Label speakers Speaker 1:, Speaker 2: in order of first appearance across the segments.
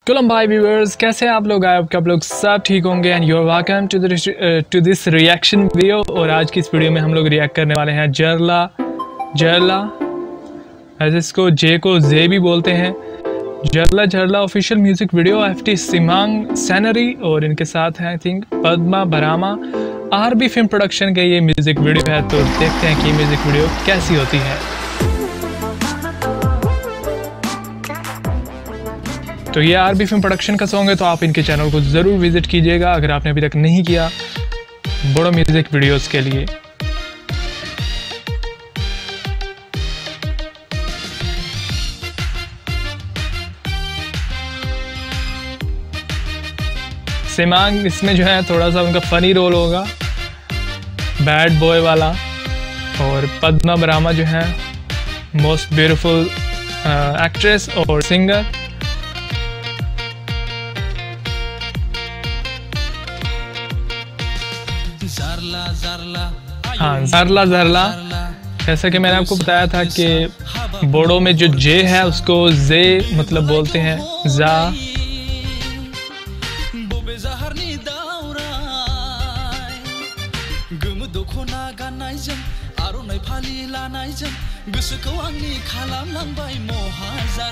Speaker 1: Coulomb भाई viewers, कैसे हैं आप लोग? आप लोग सब ठीक होंगे and you are welcome to this reaction video. और आज की इस वीडियो में हम लोग रिएक्ट करने वाले हैं जरला ऐसे इसको जे को जे भी बोलते हैं। जरला official music video FT Simang Sainary और इनके साथ हैं I think Padma Brahma. RB film production का ये म्यूजिक वीडियो है, तो देखते हैं कि म्यूजिक वीडियो कैसी होती है। तो ये RB फिल्म प्रोडक्शन का सॉन्ग है, तो आप इनके चैनल को ज़रूर विजिट कीजिएगा अगर आपने अभी तक नहीं किया बड़ो म्यूजिक वीडियोस के लिए। सिमांग इसमें जो है थोड़ा सा उनका फनी रोल होगा, बैड बॉय वाला। और पद्मा बरामा जो है मोस्ट ब्यूटीफुल एक्ट्रेस और सिंगर। हाँ, ज़रला जैसा कि मैंने आपको बताया था कि बोडो में जो जे है उसको जे मतलब बोलते हैं जा।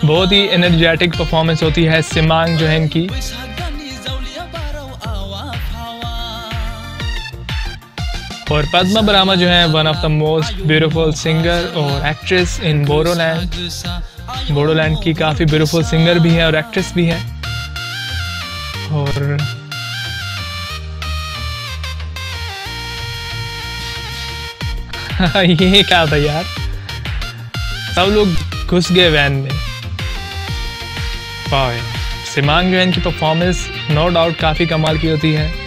Speaker 1: बहुत ही एनर्जेटिक परफॉर्मेंस होती है सिमांग जो है इनकी। और पद्मा बरामा जो है one of the most beautiful singer और एक्ट्रेस इन बोडोलैंड की काफ़ी ब्यूटीफुल सिंगर भी है और एक्ट्रेस भी है। और ये क्या था यार, सब लोग घुस गए वैन में। सिमांग जो है इनकी परफॉर्मेंस नो डाउट काफ़ी कमाल की होती है।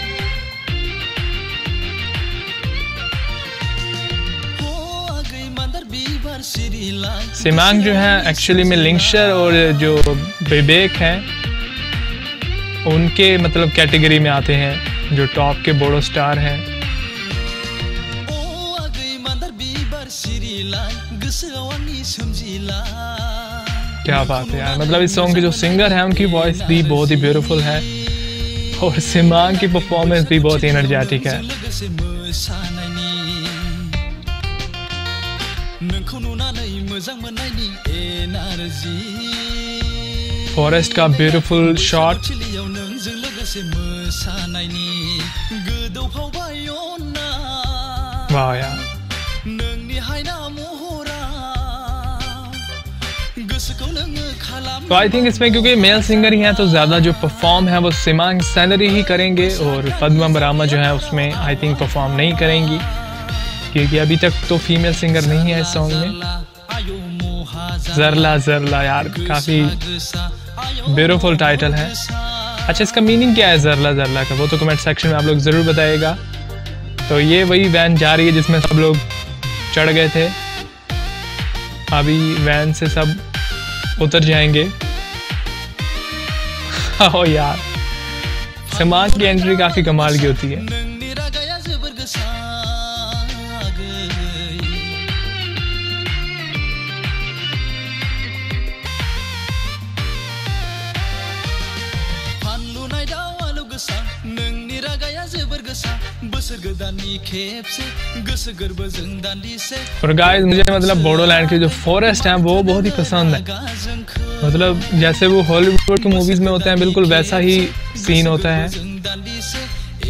Speaker 1: सिमांग जो है एक्चुअली में लिंक्शर और जो बेबेक हैं उनके मतलब कैटेगरी में आते हैं, जो टॉप के बोडो स्टार हैं। क्या बात है यार, मतलब इस सॉन्ग के जो सिंगर हैं उनकी वॉइस भी बहुत ही ब्यूटीफुल है और सिमांग की परफॉर्मेंस भी बहुत ही एनर्जेटिक है। फॉरेस्ट का ब्यूटीफुल शॉट। वाह यार। तो आई थिंक इसमें क्योंकि मेल सिंगर ही हैं तो ज़्यादा जो परफॉर्म है वो सिमांग सैनरी ही करेंगे और पद्मा बरामा जो है उसमें आई थिंक परफॉर्म नहीं करेंगी क्योंकि अभी तक तो फीमेल सिंगर नहीं है इस सॉन्ग में। जरला यार काफ़ी ब्यूटीफुल टाइटल है। अच्छा, इसका मीनिंग क्या है जरला का, वो तो कमेंट सेक्शन में आप लोग ज़रूर बताइएगा। तो ये वही वैन जा रही है जिसमें सब लोग चढ़ गए थे, अभी वैन से सब उतर जाएंगे। ओ यार, सिमांग की एंट्री काफ़ी कमाल की होती है। और गाइस मुझे मतलब बोडोलैंड के जो फॉरेस्ट हैं वो बहुत ही पसंद है। मतलब जैसे वो हॉलीवुड की मूवीज में होते हैं बिल्कुल वैसा ही सीन होता है,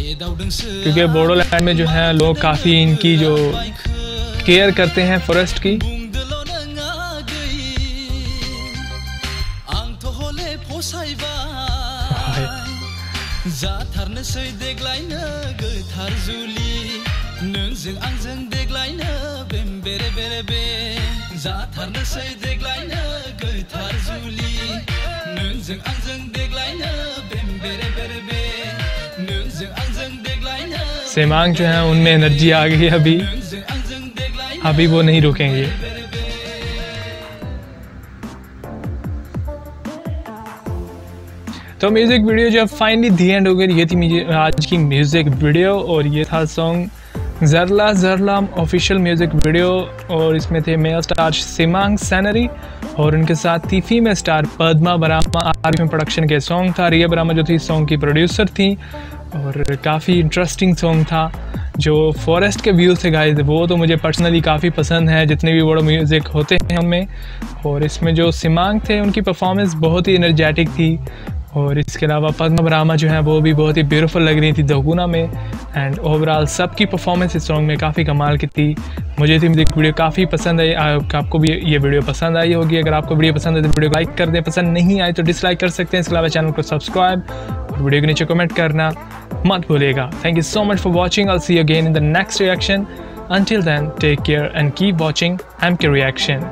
Speaker 1: क्योंकि बोडोलैंड में जो है लोग काफ़ी इनकी जो केयर करते हैं फॉरेस्ट की।
Speaker 2: जाथारनोसै देग्लायनो गोथार जुलि नोंजों आंजों देग्लायनो बेरे बेरे बे जाथारनोसै देग्लायनो गोथार जुलि नोंजों आंजों देग्लायनो बेरे बेरे बे नोंजों आंजों देग्लायनो।
Speaker 1: सिमांग जो है उनमें एनर्जी आ गई अभी वो नहीं रुकेंगे। तो म्यूज़िक वीडियो जब फाइनली दी एंड हो गई, ये थी आज की म्यूज़िक वीडियो और ये था सॉन्ग जरला ऑफिशियल म्यूज़िक वीडियो और इसमें थे मेल स्टार सिमांग सैनरी और उनके साथ थी फीमेल स्टार पद्मा बरामा। आर में प्रोडक्शन के सॉन्ग था। रिया बरामा जो थी सॉन्ग की प्रोड्यूसर थी और काफ़ी इंटरेस्टिंग सॉन्ग था। जो फॉरेस्ट के व्यूज़ थे गाइस वो तो मुझे पर्सनली काफ़ी पसंद है, जितने भी वर्ड म्यूज़िक होते हैं उनमें। और इसमें जो सिमांग थे उनकी परफॉर्मेंस बहुत ही एनर्जेटिक थी। और इसके अलावा पद्मा बरामा जो है वो भी बहुत ही ब्यूटीफुल लग रही थी दोगुना में। एंड ओवरऑल सबकी परफॉर्मेंस इस सॉन्ग में काफ़ी कमाल की थी। मुझे थी म्यूजिक वीडियो काफ़ी पसंद आई। आपको भी ये वीडियो पसंद आई होगी। अगर आपको वीडियो पसंद है तो वीडियो को लाइक कर दें, पसंद नहीं आए तो डिसलाइक कर सकते हैं। इसके अलावा चैनल को सब्सक्राइब और वीडियो के नीचे कमेंट करना मत भूलिएगा। Thank you so much for watching. I'll see you again in the next reaction. Until then, take care and keep watching MK Reaction.